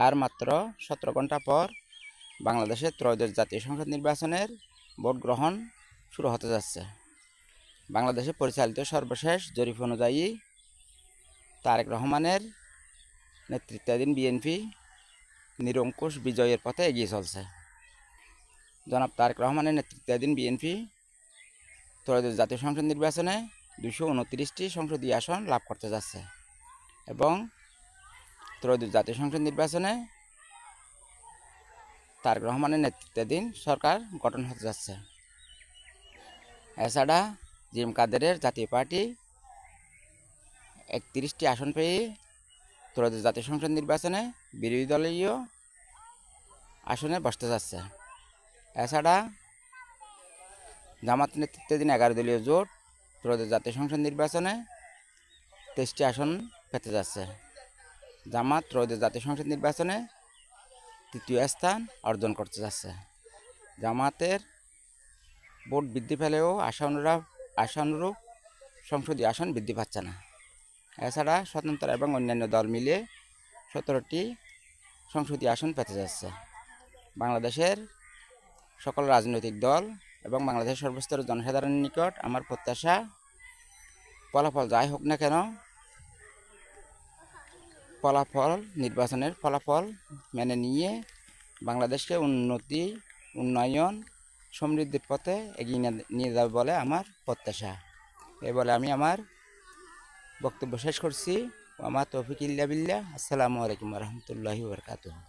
আর মাত্র 17 ঘন্টা পর বাংলাদেশের ত্রয়োদশ জাতীয় সংসদ নির্বাচনের ভোট গ্রহণ শুরু হতে যাচ্ছে। বাংলাদেশে পরিচালিত সর্বশেষ জরিপ অনুযায়ী তারেক রহমানের নেতৃত্বাধীন বিএনপি নিরঙ্কুশ বিজয়ের পথে এগিয়ে চলছে। জনাব তারেক রহমানের নেতৃত্বাধীন বিএনপি ত্রয়োদশ জাতীয় সংসদ নির্বাচনে 229টি সংসদীয় আসন লাভ করতে যাচ্ছে এবং ত্রয়োদশ জাতীয় সংসদ নির্বাচনে তারেক রহমানের নেতৃত্বাধীন সরকার গঠন হতে যাচ্ছে। এছাড়া জিএম কাদেরের জাতীয় পার্টি 31টি আসন পেয়ে ত্রয়োদশ জাতীয় সংসদ নির্বাচনে বিরোধী দলীয় আসনে বসতে যাচ্ছে। এছাড়া জামাত নেতৃত্বাধীন 11 দলীয় জোট ত্রয়োদশ জাতীয় সংসদ নির্বাচনে 23টি আসন পেতে যাচ্ছে। জামাত ত্রয়োদশ জাতীয় সংসদ নির্বাচনে তৃতীয় স্থান অর্জন করতে যাচ্ছে। জামাতের ভোট বৃদ্ধি পেলেও আশানুরূপ সংসদীয় আসন বৃদ্ধি পাচ্ছে না। এছাড়া স্বতন্ত্র এবং অন্যান্য দল মিলে 17টি সংসদীয় আসন পেতে যাচ্ছে। বাংলাদেশের সকল রাজনৈতিক দল এবং বাংলাদেশের সর্বস্তরের জনসাধারণের নিকট আমার প্রত্যাশা, ফলাফল যাই হোক না কেন, নির্বাচনের ফলাফল মেনে নিয়ে বাংলাদেশকে উন্নয়ন, সমৃদ্ধির পথে এগিয়ে নিয়ে যাবে বলে আমার প্রত্যাশা। এ বলে আমি আমার বক্তব্য শেষ করছি। আমার তৌফিক ইল্লা বিল্লাহ। আসসালামু আলাইকুম ওয়া রাহমাতুল্লাহি ওয়া বারাকাতুহু।